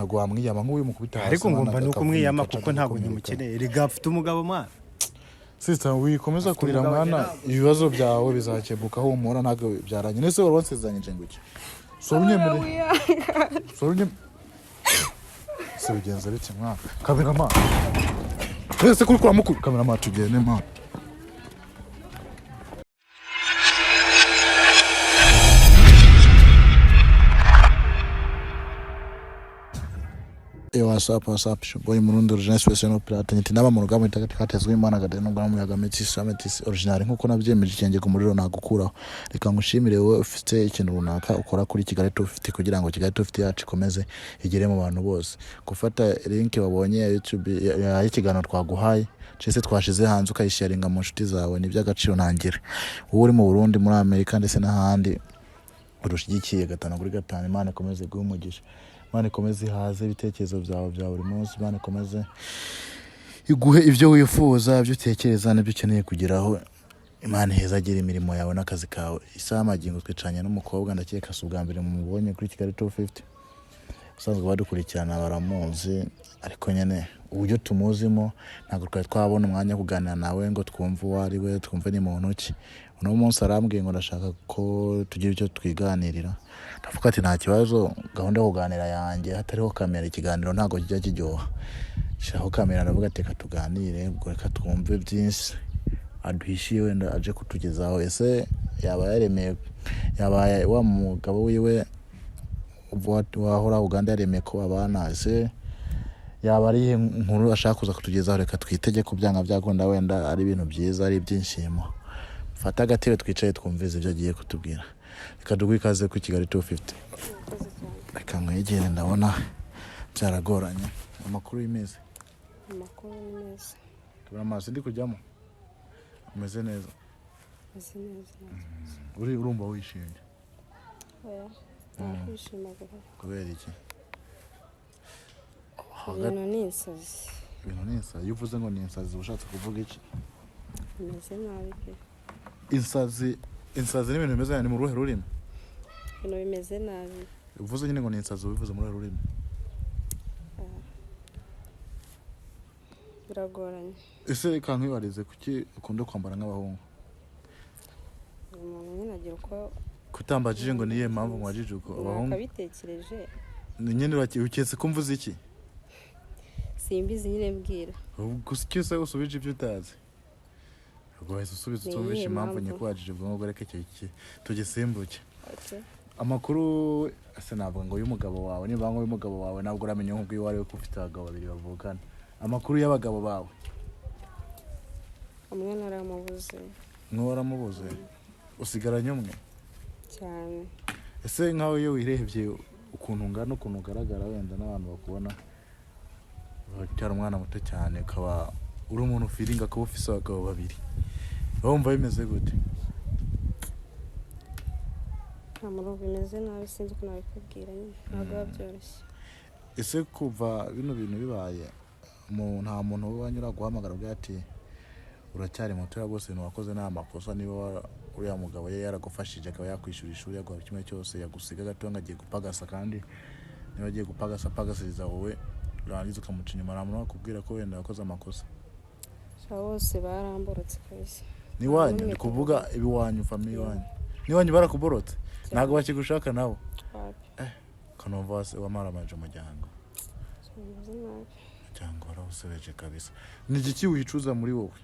ntago wamwiyama nk'uyu mukubita hasi ariko ngomba nuko mwiyama kuko ntago nkimukeneye rega afite umugabo mwana sister wikomeza kurira mwana ibibazo byawe bizakebuka humura ntago byaranye nese wari wansezeranyije ngo iki sorunye se bigenza bite mwana kameraman ese kuri kwa mukuru kameraman tugende mwana WhatsApp boy murundo original special no pirate nyiti naba mu rugamo itagati katezwe imana gade no ngaramu yaga metis original nkuko nabyemeje cyenge ku muriro nagukuraho reka ngushimire wowe ufite ikintu runaka ukora kuri Kigali Top 50 kugira ngo Kigali Top 50 yacu ikomeze igere mu bantu bose gufata link babonye ya YouTube ya ikiganiro twaguhaye cyese twashize hanze ukayisharinga mu nshuti zawe niby'agaciro ntangire wowe uri mu Burundi muri Amerika ndetse n'ahandi urushigikiye gatana kuri gatana imana ikomeze guhumugisha Imana komeze haze ibitekerezo byawe bya buri munsi Imana komeze iguhe ibyo wifuza ibyo utekereza n'ibyo ukeneye kugeraho Imana heza agira imirimo yawe n'akazi kawe isaha magingo twicanye n'umukobwa ndakeka subwa mbere mu mubonye kuri Kigali Top 50 usanzwe badukurikirana baramuzi ariko nyene uburyo tumuzimo ntabwo twabona umwanya kuganira nawe ngo twumve wari we twumve ni muntu ki uno munsi arambwiye ngo ndashaka ko tugira icyo twiganirira ndavuga ati nta kibazo gahunda yo kuganira yanjye hatariho kamera ikiganiro ntago kijya kijyoha shiraho kamera ndavuga ati ka tuganire ubwo reka twumve byinshi aduhishiye wenda aje kutugezaho ese yaba yaremeye yaba wa mugabo wiwe wahora Uganda yaremeye ko abana ese yaba ari inkuru ashaka kuza kutugezaho reka twitege ku byanga byakunda wenda ari ibintu byiza ari byinshimo fata agatebe twicaye twumvize ibyo agiye kutubwira reka dugwikaze ku Kigali Top 50 reka mwegere ndabona byaragoranye amakuru y'imeze tubura amazi ndi kujyamo umeze neza urumva wishimye kwishima kubera iki ibintu ni insazi iyo uvuze ngo ni insazi ushatse kuvuga iki bimeze nabi pe insazi n'ibintu bimeze nabi mu ruhe rurimi ibintu bimeze nabi uvuze nyine ngo ni insazi ubivuze mu ruhe rurimi biragoranye ese kankibarize kuki ukunda kwambara nk'abahungu umuntu nyine agira uko kutambajije ngo niye mpamvu mwajije uko abahungu akabitekereje nyine uketse ko mvuze iki simbizi nyine mbwira gusa cyose usubije ibyo utazi rwose usubiza utumvisha impamvu nyikwajije ubwo ngo reke cyo tugisimbuke amakuru ase nabwo ngo y'umugabo wawe niba ngo y'umugabo wawe nabwo uramenye nk'ubwo iyo wari we ufite abagabo babiri bavukana amakuru y'abagabo bawe umwe naramubuze waramubuze usigaranye umwe cyane ese nkaho iyo wirebye ukuntu ungana ukuntu ugaragara wenda n'abantu bakubona cyari umwana muto cyane ukaba uri umuntu ufiringa ko ufise abagabo babiri wumva bimeze gute ntamuro bimeze nabi sinzi ko nabikubwira nyine ntabwo byoroshye ese kuva bino bintu bibaye nta muntu wanyura guhamagara ubwo ati uracyari muto rwose ntiwakoze nta makosa niba uriya mugabo ye yaragufashije akaba yakwishyura ishuri yaguha kimwe cyose yagusiga gato ngagiye gupagasa kandi niba agiye pagasiriza wowe urangiza ukamuca inyuma nta muntu wakubwira ko wenda yakoze amakosa bose baramborotse kabisa niwanyu ndi kuvuga ibiwanyu famiye wanyu niwanyu barakuborotse ntabwo bakigushaka nabo kanova wase wamaramaje umuryango umuryango warawusebeje kabisa ni igiki wicuza muri wowe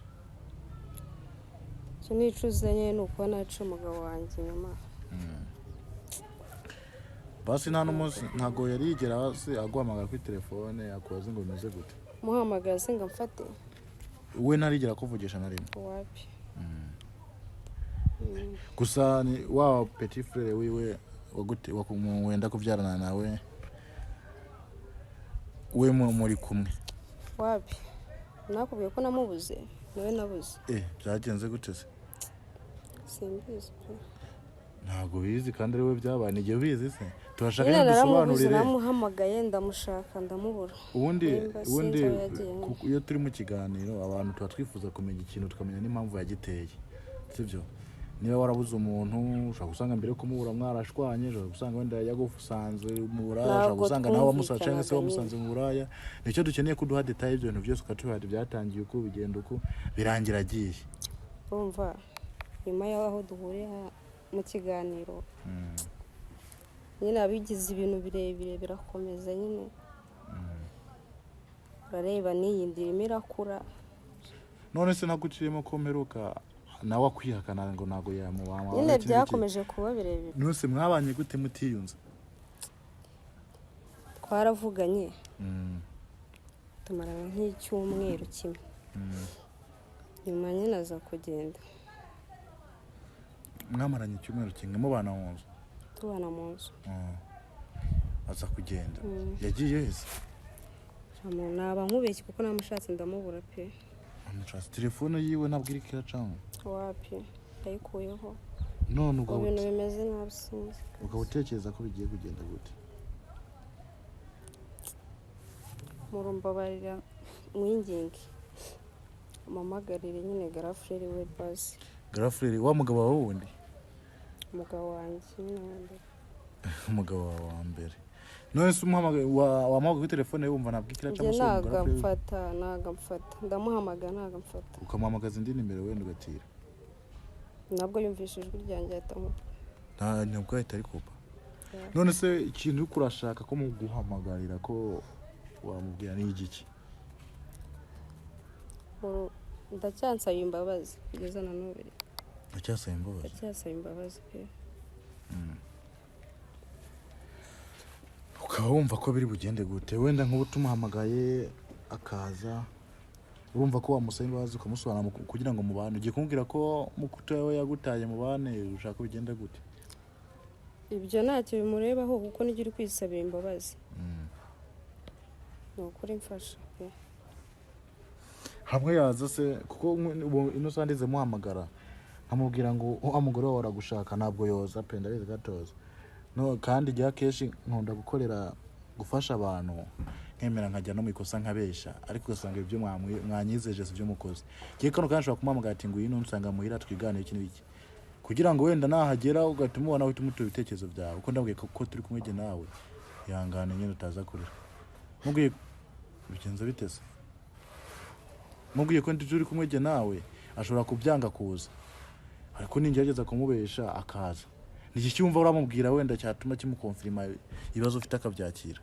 cyo nicuza nyine nuko naca umugabo wanjye nyuma basi nta n'umunsi ntago yari yigera hasi aguhamagara kuri telefone yakubaza ngo bimeze gute muhamagara se ngo mfate we ntarigera kuvugisha na rimwe wapi gusa ni wa petit frère wiwe wenda kubyarana nawe we muri kumwe wapi nakubwiye ko namubuze nawe nabuze byagenze gute se simbizi ntago bizi kandi ari we byabaye n'igihe bizi se turashaka ngo dusobanurire namuhamagaye ndamushaka ndamubura ubundi iyo turi mu kiganiro abantu tuba twifuza kumenya ikintu tukamenya n'impamvu yagiteye sibyo niba warabuze umuntu ushaka gusanga mbere ko mubura mwarashwanye ushaka gusanga wenda yagusanze mu buraya ushaka gusanga nawe wamusaca cyangwa se wamusanze mu buraya nicyo dukeneye kuduha detail ibyo bintu byose ukatuha byatangiye uko bigenda uko birangira agiye urumva nyuma y'aho duhurira mu kiganiro nyine abigize ibintu birebire birakomeza nyine bareba n'iyi ndirimo irakura none se naguciyemo ko mperuka nawe akwihakana ngo nago yamuwama nyine byakomeje kuba birebire nose mwabanye gute mutiyunze twaravuganye tumarana nk'icyumweru kimwe nyuma nyine aza kugenda mwamaranye icyumweru kimwe mubana mu nzu tubana mu nzu aza kugenda yagiye hese naba nkubeshye kuko namushatse ndamubura pe amushatse telefone yiwe nabwira ko iracamo wapi yayikuyeho none ubwo ibintu bimeze nabi sinzi ubwo utekereza ko bigiye kugenda gute murumbabarira mwinginge mamagarire nyine garafrere we basi garafrere wa mugabo wawe wundi umugabo wanjye nyine umugabo wawe wa mbere none se umuhamagaye wamaga kuri telefone wumva nabwikira cyangwa se nagamfata ndamuhamagara nagamfata ukamuhamagaza indi nimero wenda ugatira nabwo yumvishe ijwi ryanjye ahitamo ntabwo ahita ari kupa none se ikintu uri kurashaka ko mu guhamagarira ko wamubwira ni igiki ndacyansaba imbabazi kugeza na n'ubu ndacyasaba imbabazi pe ukaba wumva ko biri bugende gute wenda nk'ubu tumuhamagaye akaza urumva ko wamusaba imbabazi ukamusobanura kugira ngo mubane ugiye kumubwira ko mukutawe yagutaye mubane ushaka bigende gute ibyo ntacyo bimurebaho kuko nijye uri kwisabira imbabazi ni ukuri mfasha pe hamwe yaza se kuko ino sandize muhamagara nkamubwira ngo umugore wawe aragushaka ntabwo yoza pe ndabizi gatoza no kandi igihe akenshi nkunda gufasha abantu nkemera nkajya no mu ikosa nkabesha ariko ugasanga ibyo mwanyizeje si byo mukoze gihe kano kandi ushobora kumuhamagara ati ngo ino nsanga muhira twiganire iki n'iki kugira ngo wenda nahagera ugahita umubona uhita umutura ibitekerezo byawe uko ndabwiye ko turi kumwe nawe ihangane nyine utaza kurira mubwiye bigenze biteze mubwiye ko ndi turi kumwe nawe ashobora kubyanga kuza ariko ningerageza kumubesha akaza niki cyumva uramubwira wenda cyatuma kimukonfirma ibibazo ufite akabyakira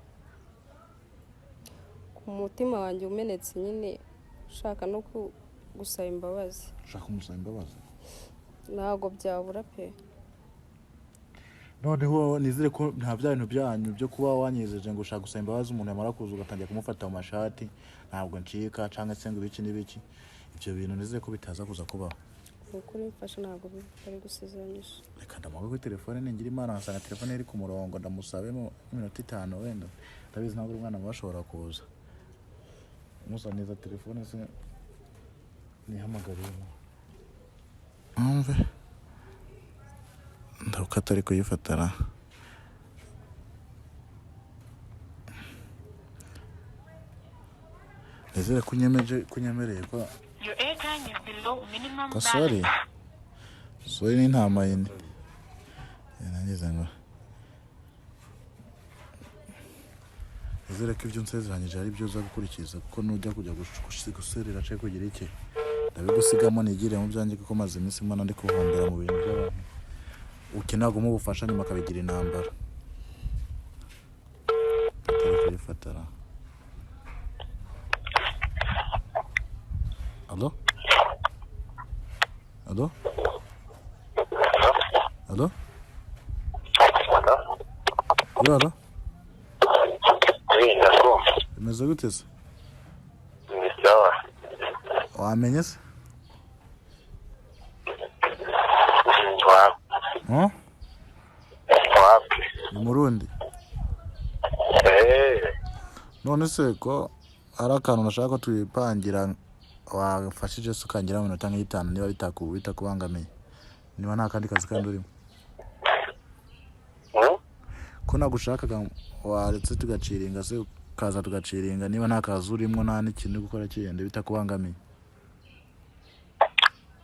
ku mutima wanjye umenetse nyine ushaka no gusaba imbabazi ntabwo byabura pe noneho nizere ko nta bya bintu byanyu byo kuba wanyizeje ngo ushaka gusaba imbabazi umuntu yamara kuza ugatangira kumufata mu mashati ntabwo ncika cyangwa se ngo ibiki n'ibiki ibyo bintu nizere ko bitaza kuza kubaho ukuri mfasha ntabwo bari gusezeranyisha reka ndamuha kuri telefone ningira imana nkasanga telefone iri ku murongo ndamusabemo iminota 5 wenda ndabizi ntabwo umwana bashobora kuza musaniza telefone se nihamagariyemo umve ndabukata ariko yifatara nizere kunyemereye ko sorry ni ntama yindi nangize ngo nizere ko ibyo nsezeranyije ari byo uza gukurikiza kuko nujya kujya guserera cyangwa kugira iki ndabigusigamo nigire mu byanjye kuko maze iminsi mbona ndi kuhombera mu bintu by'abantu ukeneye ubufasha nyuma akabigira intambara fatara Allo? Allo? Allo? Allo? Bimeze gute se? Ni sawa. Wamenye se? Wapi? Ni Murundi. None se ko ari akantu nashaka ko tuyipangira wafashije se ukangira mu minota nk'itanu niba bitakubangamiye niba nta kandi kazi kandi urimo ko nagushakaga waretse tugaciringa se kaza tugaciringa niba nta kazi urimo nta n'ikintu gukora kiyende bitakubangamiye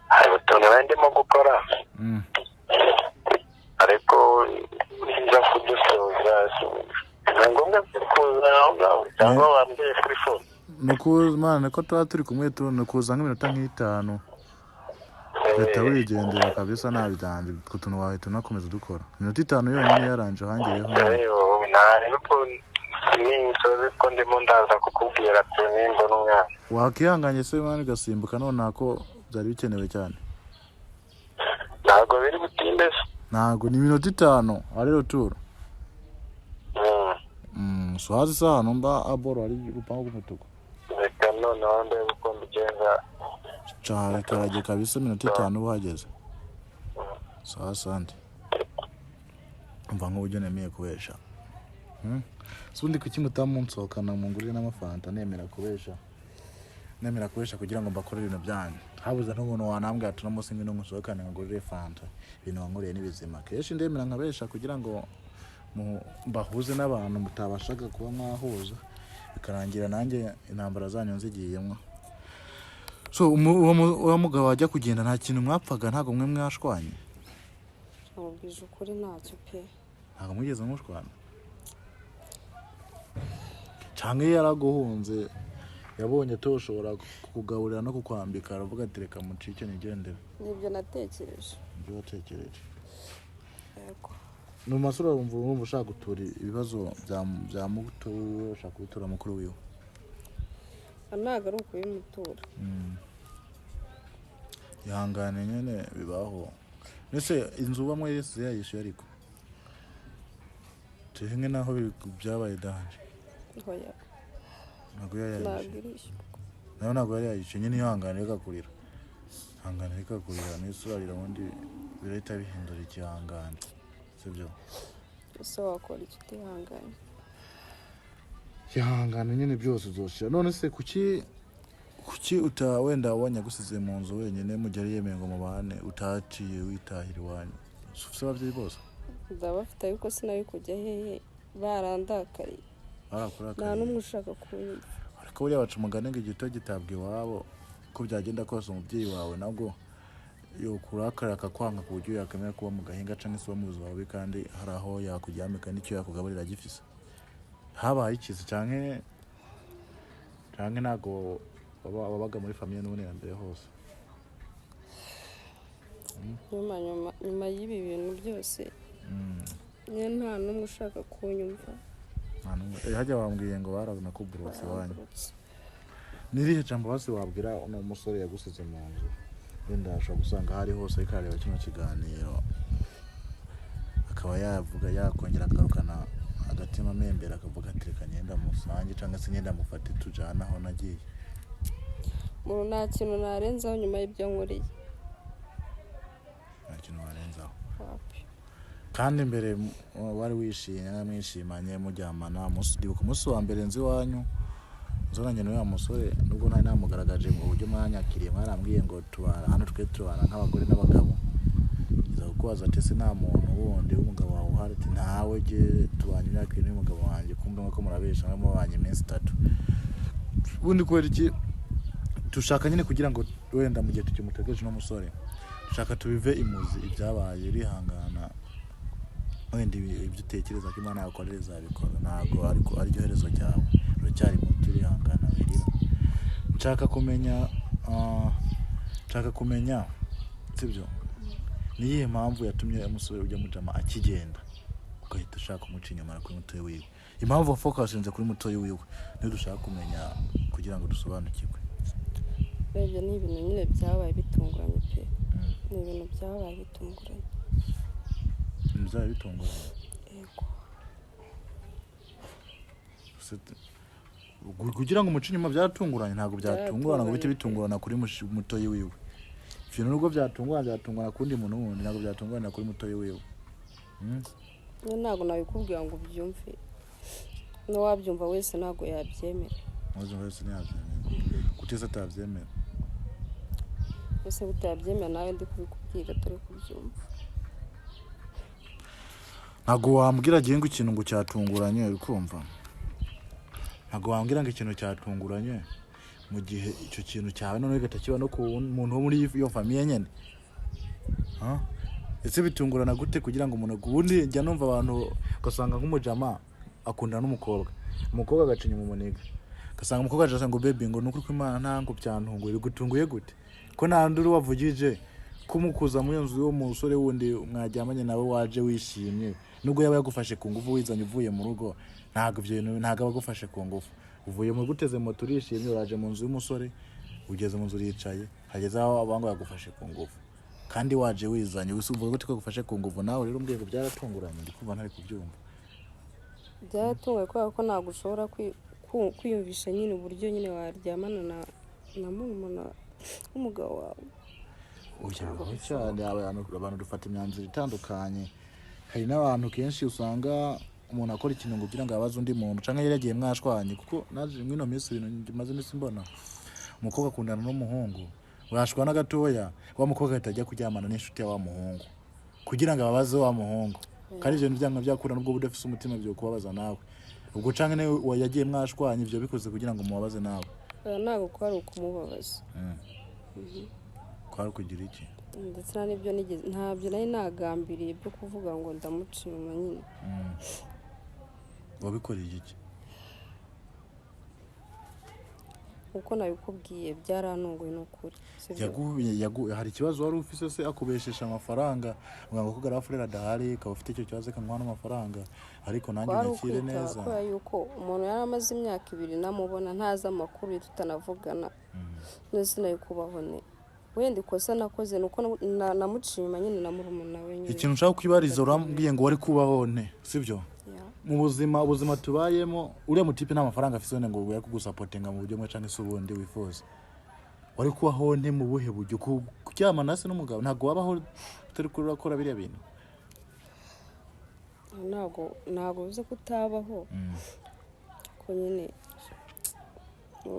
hari utuntu ndimo gukora gukora ariko nza kudusoza ni ngombwa kuza aho ngaho cyangwa wambwiye kuri fone Mana ko tuba turi kumwe kuza nk'iminota nk'itanu leta wigendera kabisa nabidanje kutuntu wawe tunakomeza dukora iminota 5 yonyine yaranje hangiyeho ariko ninsoze ko ndimo ndaza kukubwira ati nimba n'umwana wakihanganye se mwana gasimbuka none nako byari bikenewe cyane ntabwo biri butinde ntabwo ni iminota 5 ari roturo so hazi saha nomba aboro ari rupango rw'umutuku reka noneho ndebe uko mbigenza cyane karaje kabisa iminota 5 bahageze sawa sante mva nk'uburyo nemeye kubesha sundi kuki mutamunsohokana mu ngurire n'amafanta nemera kubesha kugira ngo mbakore ibintu byanyu habuza n'umuntu wanambwira ati namusi ngino musohokane ngurire fanta ibintu wankoreye n'ibizima keshi ndemera nkabesha kugira ngo mbahuze n'abantu mutabashaga kuba mwahuza bikarangira nanjye intambara zanyu nzigiyemo so uwo mugabo wajya kugenda nta kintu mwapfaga ntago mwe mwashwanye ubwije ukuri ntacyo pe ntago mwigeze mushwana cyangwa yaraguhunze yabonye toshobora kukugaburira no kukwambika aravuga ati reka mucike nigendere nibyo natekereje yego no masura urumva ushaka gutura ibibazo bya mugutura ushaka kubitura mukuru wiwe ntago ari ukubimutura ihangane nyene bibaho nese inzu bamwe Yesu yayishuye ariko tehenge naho byabaye danje hoya ntago yayishuye ntago yayishuye nyene ihangane ikakurira n'isura wundi birahita bihindura ikihangane sibyo ese wakora iki utihanganye ihangane nyene byose uzoshira none se kuki wenda wanya gusize mu nzu wenyine mugere yemeye ngo mubane utaciye witahira iwanyu ufite ababyeyi bose ndabafite ariko sinari kujya hehe barandakariye nta n'umwe ushaka kunyumva ariko buriya baca umugani ngo igito gitabwa iwabo ko byagenda kose umubyeyi wawe nabwo yokurakara akakwanga ku buryo yakamera kuba mu gahinga cyangwa se mu buzima bubi kandi hari aho yakujyamika n'icyo yakugaburira gifise habaye ikizi cyane ntago wabaga muri famiye n'ubundi mbere hose nyuma y'ibi bintu byose niyo nta n'umwe ushaka kunyumva hajya wambwiye ngo barabona ko burose wanyu nirihe jambo hasi wabwira uno musore yagusize mu nzu wenda ashobora gusanga hari hose ariko areba kino kiganiro akaba yavuga yakongera akarukana agatima membera akavuga ati reka ngenda musange cyangwa se ngenda mufate tujana aho nagiye nta kintu narenzaho nyuma y'ibyo nkoreye nta kintu warenzaho kandi mbere wari wishimye mwishimanye mujyamana ndibuka umunsi wa mbere nzi wanyu nzoranye n'uwo musore nubwo nari namugaragaje mu buryo mwanyakiriye mwarambwiye ngo tubara hano tubana nk'abagore n'abagabo iza kukubaza ati se nta muntu wundi w'umugabo wawe uhari ati ntawe je tubanye imyaka 7 n'umugabo wanjye kumbe nk'uko murabesha mubanye iminsi 3 ubundi kubera iki tushaka nyine kugira ngo wenda mu gihe tukimutegereje no musore dushaka tubive imuzi ibyabaye rihangana wenda ibyo utekereza ko Imana yakorera izabikora ntago ariko ari ryo herezo ryawe uracyari muto rihangana wirira nshaka kumenya sibyo niyihe mpamvu yatumye umusore ujya mujama akigenda ugahita ushaka umuca inyuma kuri mutoyi wiwe impamvu focusinze kuri mutoyi wiwe niyo dushaka kumenya kugira ngo dusobanukirwe ibyo ni ibintu nyine byabaye bitunguranye pe ni ibintu byabaye bitunguranye yego kugira ngo umuce inyuma byatunguranye ntabwo byatungurana ngo bite bitungurana kuri mutoyi wiwe ibintu nubwo byatungurana kundi muntu wundi ntabwo byatungurana kuri mutoyi wiwe ntabwo nabikubwira ngo ubyumve n'uwabyumva wese ntabwo yabyemera kuteza atabyemera ese utabyemera nawe ndi kubikubwira turi kubyumva ntabwo wambwira ngo ikintu ngo cyatunguranye uri kumva ntabwo wambwira ngo ikintu cyatunguranye mu gihe icyo kintu cyawe none gatakiba no ku muntu wo muri iyo famiye nyene ese bitungurana gute kugira ngo umuntu ubundi njya numva abantu ugasanga nk'umujama akundana n'umukobwa umukobwa agacinya mu muniga ugasanga umukobwa aje ngo baby ngo nuko Imana ntango byantunguye bigutunguye gute ko nta nduru wavugije kumukuza mu nzu yo musore wundi mwajyamanye nawe waje wishimye nubwo yaba yagufashe ku ngufu wizanye uvuye mu rugo ntago abagufashe ku ngufu uvuye mu guteze moto urishimye uraje mu nzu y'umusore ugeze mu nzu uricaye hageze aho abango yagufashe ku ngufu kandi waje wizanye uvuga gute ko gufashe ku ngufu nawe rero umbwiye ngo byaratunguranye ndikumva ntari kubyumva byaratunguye kubera ko ntabwo ushobora kwiyumvisha nyine uburyo nyine waryamana na murumuna w'umugabo wawe cyane abantu dufata imyanzuro itandukanye hari n'abantu kenshi usanga umuntu akora ikintu ngo kugira ngo abaze undi muntu cyangwa yari yagiye mwashwanye kuko naje mwino minsi ibintu maze iminsi mbona umukobwa akundana n'umuhungu urashwana gatoya wa mukobwa atajya kuryamana n'inshuti ya wa muhungu kugira ngo ababaze wa muhungu kandi ibyo byanga byakura nubwo budafise umutima byo kubabaza nawe ubwo canke ne yagiye mwashwanye ivyo bikoze kugira ngo mubabaze nawe ntabwo ko ari ukumubabaza kwari kugira iki ndetse n'ibyo ntabyo nari nagambiriye byo kuvuga ngo ndamuca inyuma nyine wabikoreye iki uko nabikubwiye byarantunguye n'ukuri hari ikibazo wari ufise se akubeshesha amafaranga ngo ko garafurera dahari ka ufite icyo kibazo kamwana amafaranga ariko nanjye nakire neza kubera yuko umuntu yari amaze imyaka 2 namubona ntaza amakuru tutanavugana nose nayo kubabone wenda ikosa nakoze nuko namucima nyine na murumuna we nyine ikintu nshaka kwibariza urambwiye ngo wari kubaho ne sivyo mu ubuzima tubayemo uriya mutipe nta mafaranga afise ngo uya kugusapotinga mu buryo mwe canke subundi wifuza wari kubaho nte mu buhe buryo kuryamana se n'umugabo ntago wabaho utari kurakora biriya bintu ntago uze kutabaho ko nyine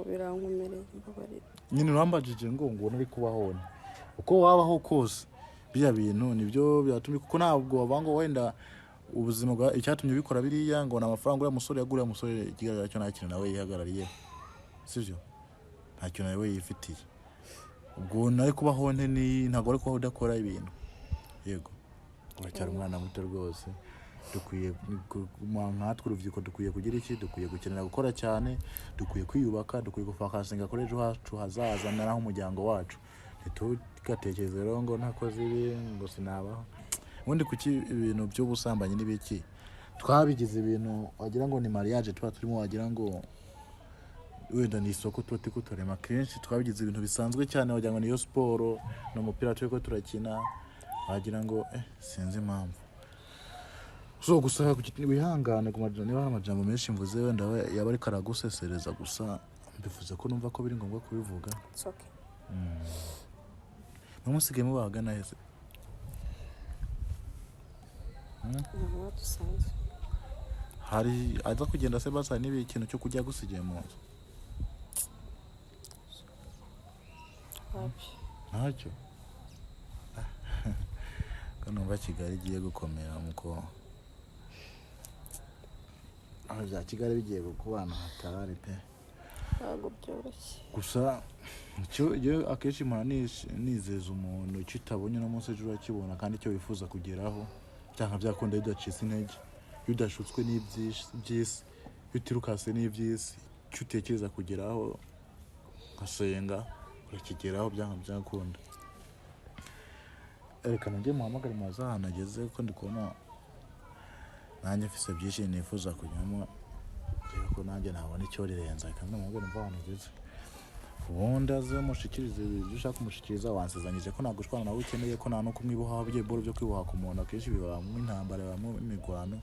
birankomereye mbabarira nyine urambajije ngo nari kubaho uko wabaho kose biriya bintu nibyo byatumye kuko ntabwo wabango wenda ubuzima bwa icyatumye bikora biriya ngo n'amafaranga uriya musore yaguriye umusore ikigaragara cyo nta kintu nawe yihagarariye sivyo nta kintu nawe yifitiye ubwo nari kubaho ntago ari kubaho udakora ibintu yego uracyari umwana muto rwose dukwiye nkatwe urubyiruko dukwiye kugira iki dukwiye gukenera gukora cyane dukwiye kwiyubaka dukwiye gufakasinga kuri ejo hacu hazaza naho umuryango wacu ntitugatekereze rero ngo ntakoze ibi ngo sinabaho ubundi kuki ibintu by'ubusambanyi n'ibiki twabigize ibintu wagira ngo ni mariage tuba turimo wagira ngo wenda ni isoko tuba turema kenshi twabigize ibintu bisanzwe cyane wagira ngo niyo siporo n'umupira turiko turakina wagira ngo sinzi impamvu so gusa wihangane ku majambo niba amajambo menshi mvuze wenda yaba ari karagusesereza gusa mbivuze ko numva ko biri ngombwa kubivuga namusigaye mubagana hese hari aza kugenda se basa niba ikintu cyo kujya gusigiye mu nzu ntacyo kanumva Kigali igiye gukomera muko aho bya Kigali bigiye gukubana hatarari pe ntabwo byoroshye gusa cyo iyo akenshi nizeza umuntu kitabonye no munsi ejo akibona kandi icyo wifuza kugeraho cyangwa byakunda bidacitse intege bidashutswe n'ibyisi bitirukase n'ibyisi cyo utekereza kugeraho gasenga urakigeraho byakunda reka nanjye muhamagare maza ahantu ageze ko ndi kubona nanjye mfise byinshi nifuza kujyamo ko nanjye ntabona icyo rirenza kandi muhamagare mva ahantu ageze ubundi azamushikirize ibyo ushaka kumushikiriza wansezanyije ko ntabwo ushwana nawe ukeneye ko nta no kumwiboha bigiye boro byo kwiboha ku muntu akenshi bibamo intambara bibamo imigwano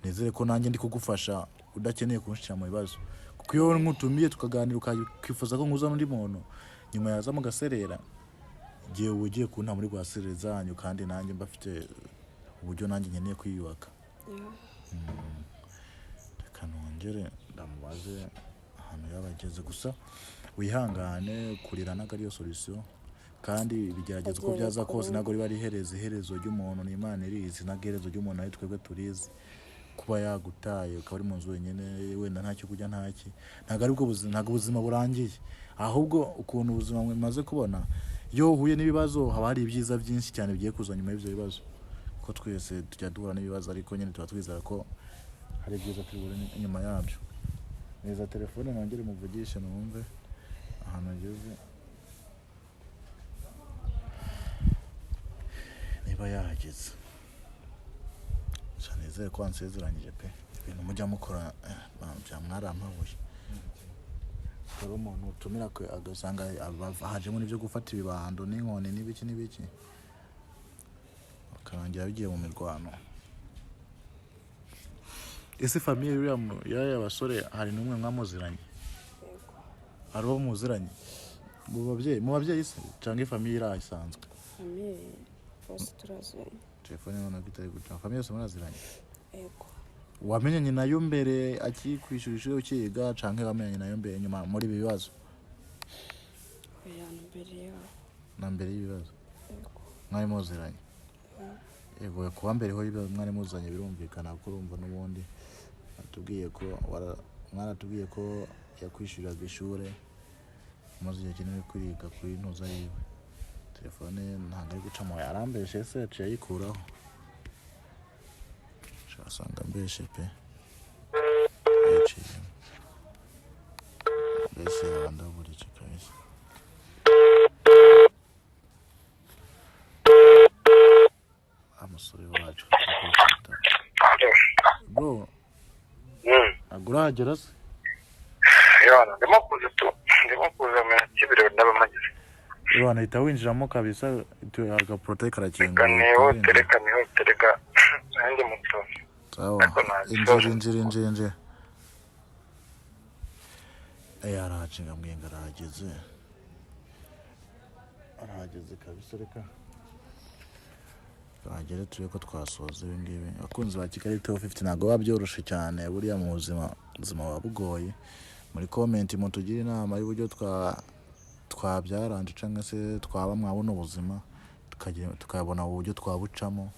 nizere ko nanjye ndi kugufasha udakeneye kunshikira mu bibazo kuko iyo nkutumiye tukaganira ukifuza ko nkuza n'undi muntu nyuma yaza mu gaserera giye ugiye kunta muri rwasereza zanyu kandi nanjye mbafite uburyo nanjye nkeneye kwiyubaka reka nongere ndamubaze ahantu yabageze gusa wihangane kurira naga ariyo solution kandi bigerageza uko byaza kose nago riba ari iherezo ry'umuntu n'Imana irizi nagerezo ry'umuntu ari twebwe turizi kuba yagutaye ukaba ari mu nzu wenyine wenda ntacyo kujya ntaki ntago ari bwo buzima ntago ubuzima burangiye ahubwo ukuntu ubuzima mwaze kubona iyo uhuye n'ibibazo haba hari ibyiza byinshi cyane bigiye kuza nyuma y'ibyo bibazo ko twese tujya duhura n'ibibazo ariko nyine tuba twizera ko hari ibyiza tubura inyuma yabyo. Neza telefone nongere muvugishe numve ahantu ageze niba yahageze. Nizere ko ansezeranyije pe ibintu mujya mukora bya mwarampabuye. Hari umuntu utumira ko agasanga hajemo n'ibyo gufata ibibando n'inkoni n'ibiki akarangira bigiye mu mirwano. Ese famiye y'aya basore hari n'umwe mwamuziranye? Hari uwo muziranye mu babyeyi se cyangwa famiye irayisanzwe? Famiye bose turaziranye. Telefone none gitari guca famiye yose muraziranye? Yego. Wamenyanye nayo mbere akikwishyura ishuri ukiga canke wamenyanye nayo mbere nyuma muri ibi bibazo? Oya, mbere yaho. Na mbere y'ibibazo? Yego. Mwari muziranye? Yego, kuba mbere ho mwari muzanye birumvikana ko urumva n'ubundi mwaratubwiye ko yakwishyuriraga ishuri maze igihe kinini kwiga kuri ntuza yiwe. Telefone ntabwo ari gucamo yarambeshe se yaciye ayikuraho. Asanga mbeshe pe yaciye mbese yandaburiye kabisa. Amusore wacu bro aguragera se? Yana ndimo kuza mu kibiro ndabamagize. Bwana ita winjiramo kabisa aga protect karakinga. Tereka nanjye muto. Sawa. Injire. Aracinga mwenga arahageze kabisa reka. Bagere tuye ko twasoza ibingibi. Akunzi ba Kigali 250 nago babyoroshe cyane buriya mu buzima wabugoye. Muri comment mutugira inama y'uburyo twabyaranje cyangwa se twaba mwabona ubuzima tukabona uburyo twabucamo.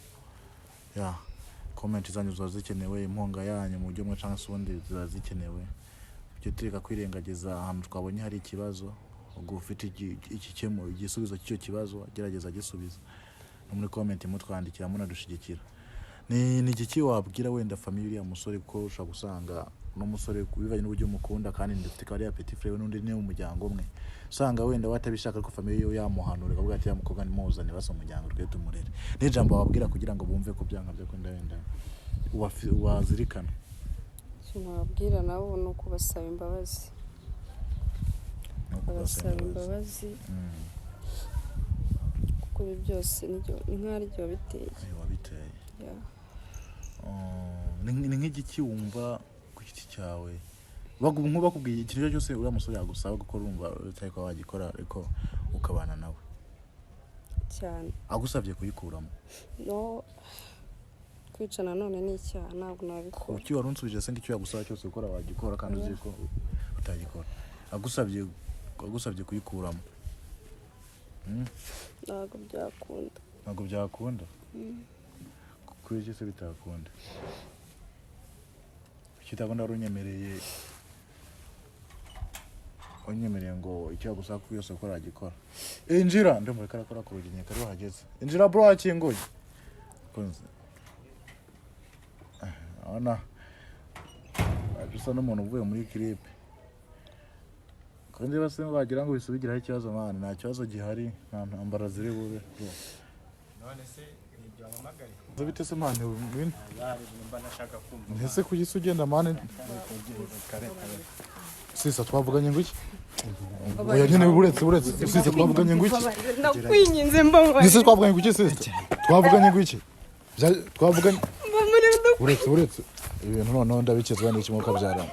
Comment zanyu zo zikenewe, impunga yanyu mu buryo mwe cyangwa se ubundi zazikenewe. Byo tureka kwirengagiza ahantu twabonye hari ikibazo ubwo ufite igisubizo cy'icyo kibazo gerageza gisubiza. No muri comment mutwandikira munadushigikira. Ni igiki wabwira wenda family ya musore ko ushaka gusanga no musore kubivanye n'uburyo mukunda kandi ndifite ko ari ya petit frère n'undi ne umuryango umwe. Usanga wenda watabishaka ko family yo yamuhanura kavuga ati yamukobwa ni muzane basa umuryango rwe tumurere. Ni jambo wabwira kugira ngo bumve ko byanga byo kwenda wenda wazirikana. Sinabwira nabo no kubasaba imbabazi. Kubasaba imbabazi. Kuko byose ni nk'aryo biteye. Wabiteye. Ni nk'igiki wumva ku giti cyawe bakubwiye ikintu cyose uriya musore yagusaba gukora urumva utari ko wagikora ariko ukabana nawe cyane agusabye kuyikuramo? No, kwicana none ni icyaha ntabwo nabikora. Uki warunsubije se ngicyo yagusaba cyose gukora wagikora kandi uzi ko utagikora. Agusabye kuyikuramo? Ntabwo byakunda. Kuri iki se bitakunda? Kitabona runyemereye ngo icyo gusaka kuyose ko ragikora. Injira ndumva karakora ku ruginye kari wahageze. Injira bro akinguye. Kunze. Ana. Bisa n'umuntu uvuye muri clip. Kandi base bagira ngo bisubigiraho ikibazo mwana nta kibazo gihari nta ntambara ziri bube. None se nibyo amamagare. Zabite se mane win. Mba nashaka kumva. Ntese kugisa ugenda mane. Sisa twavuganye ngo iki? Oya nyine uretse sisa twavuganye ngo iki? Nakwinginze mbaba. Sisa twavuganye ngo iki sisa? Twavuganye ngo iki? Twavuganye. Uretse. Ibintu none ndabikizwa n'iki mu kabyarana.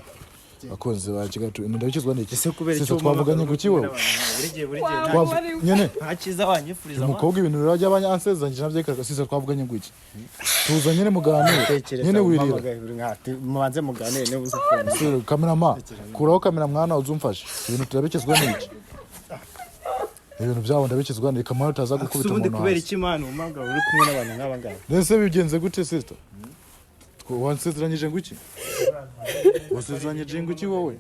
Akunze ba Kigatu ndabikizwa n'iki? Se kubera icyo twavuganye ngo iki wowe? Nyene ntakiza wanyifuriza umukobwa ibintu birajya abanyansezanje navyeka sisa twavuganye ngo iki? Tuza nyene muganire nyene wirira mubanze muganire ne buza phone. Cameraman kuraho kamera mwana uzumfashe ibintu turabikizwa n'iki? Ibintu byawo ndabikizwa n'iki kamera utaza gukubita umuntu. Ubundi kubera iki mana umaga uri kumwe n'abantu nk'abangaba? Nese bigenze gute sister? Wansezeranyije ngo iki? Wasezeranyije ngo iki wowe?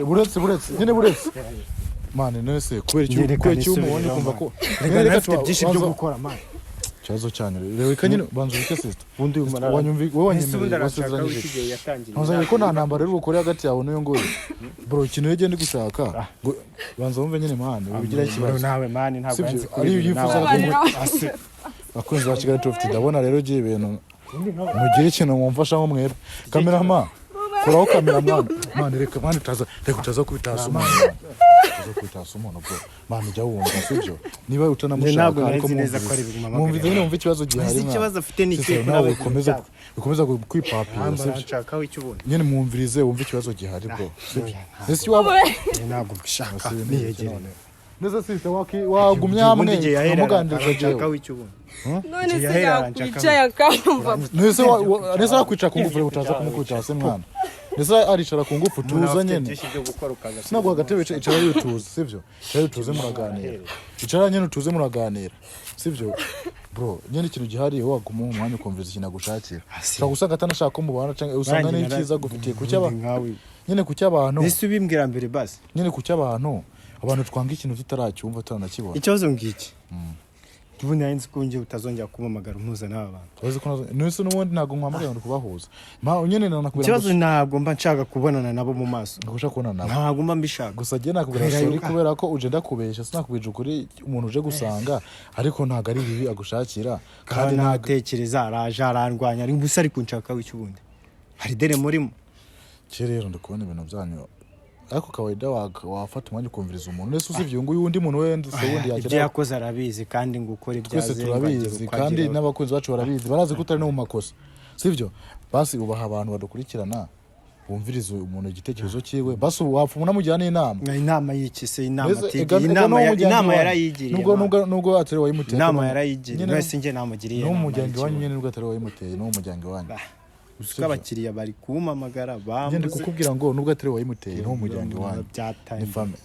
Uretse nyine mane nese kubera iki umubonye kumva ko reka afite byinshi byo gukora mane cyazo cyane rero kanyine banzu bike sister ubundi wanyumvi wowe wanyemeye wasezeranyije yatangiye ntuzaye ko nta ntambara rero ukore hagati yawe n'uyo ngoye bro ikintu yegende gushaka ngo banza wumve nyine mane ubigira ikibazo nawe mane ntabwo yanze ari yifuza ko akunze wa Kigali Top ndabona rero giye ibintu mugire ikintu mwumfasha nko mwebwe cameraman kuraho kamera mwana reka mwana utaza kubitasa umuntu bwo mwana jya wumva sibyo niba utanamushaka ariko mwumvize nyine wumva ikibazo gihari ikibazo afite n'iki nawe ukomeza kwipapira sibyo nshaka w'icyubona nyine mwumvirize wumva ikibazo gihari bwo ese waba ntabwo bishaka niyegere neza sise wagumye hamwe umuganiriza jewe none se yakwicaye akamva nese akwicara ku ngufu utaza kumukwicara se mwana nese aricara ku ngufu tuza nyene sinagwa gatebe icara yutuze sivyo icara yutuze muraganira icara nyene utuze muraganira sivyo bro nyene ikintu gihari waguma mu mwanya ukumviza ikintu agushakira ukagusanga atanashaka ko mubana canke usanga n'ikiza gufitiye kucyaba nyene kucy'abantu nese ubimbwira mbere basi nyene kucy'abantu abantu twanga ikintu tutaracyumva turanakibona ikibazo ngiki tubone yanze kunje utazongera kumamagara umuza n'abantu wazi ko nese n'ubundi ntago nkwamagara ngo kubahuza nyene nakubwira ikibazo ntago mba nshaka kubonana nabo mu maso ngusha kubonana nabo ntago mba mbishaka gusa je nakubwira sorry kubera ko uje ndakubesha sinakubije ukuri umuntu uje gusanga ariko ntago ari bibi agushakira kandi natekereza araje arandwanya ari gusa ari kunshaka w'icyubundi hari dere murimo rero ndakubona ibintu byanyu ariko kawaida wafata umwanya ukumviriza umuntu nese usivye ngo undi muntu wende se wundi yagira ibyo yakoze arabizi kandi ngo ukore ibyaze turabizi kandi n'abakunzi bacu barabizi barazi ko utari no mu makosa sivyo basi ubaha abantu badukurikirana bumviriza umuntu igitekerezo cyiwe basi wapfa munamujyana inama y'ikise inama yarayigiriye nubwo atari wayimuteye inama yarayigiriye nese nge namugiriye n'umujyango wanyu nyene nubwo atari wayimuteye n'umujyango wanyu abakiriya bari kumamagara bambuze kukubwira ngo nubwo atari wayimuteye no mujyango wanyu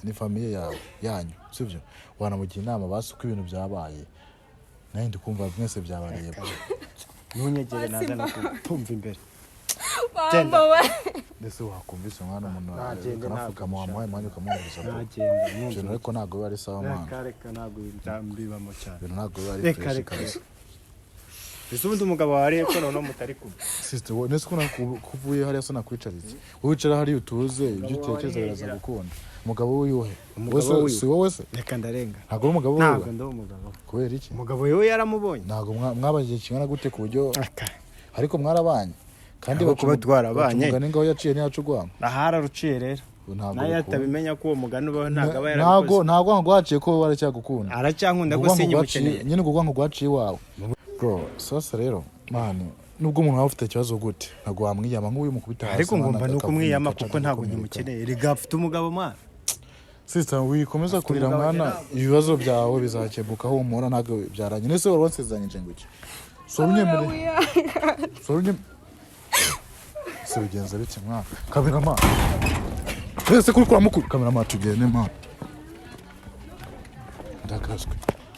ni famille yawe yanyu sivyo wanamugira inama basi uko ibintu byabaye naye ndikumva mwese byabareba nunyegere naza nakumva imbere bamba we ndetse wakumvise umwana umuntu kanafuka mu wamuhaye mwanya ukamwumviriza nagenda ariko ntago biba ari sawa mwana reka ntago mbibamo cyane ntago biba ari fresh kabisa ese ubundi umugabo wariye ko none mutari kumwe sister nese ko kuvuye hari asa nakwicarize wicara hari utuze ibyo utekereza biraza gukunda umugabo w'uyuhe si wowe se reka ndarenga ntago umugabo wewe ntago ndo umugabo kubera iki umugabo wewe yaramubonye ntago mwabagiye kingana gute ku buryo ariko mwarabanye kandi bakuba twarabanye umugani ngaho yaciye ntiyacu gwanga ahara ruciye rero naye atabimenya ko uwo mugani ubaho ntago yarakoze ntago ngwaciye ko waracyagukunda aracyankunda ko sinyimukeneye nyine gugwango gwaciye iwawe bro sasa rero mani nubwo umuntu waba ufite ikibazo gute ntago wamwiyama nk'uyu mukubita hasi ariko ngomba nuko umwiyama kuko ntago nyimukeneye rega afite umugabo mwana sister wikomeza kurira mwana ibibazo byawe bizakebuka aho umura ntago byaranye nese wari wansezeranyije ngo iki sorunye se bigenza bite mwana kameraman ese kuri kwa mukuru kameraman tugende mwana ndakaswe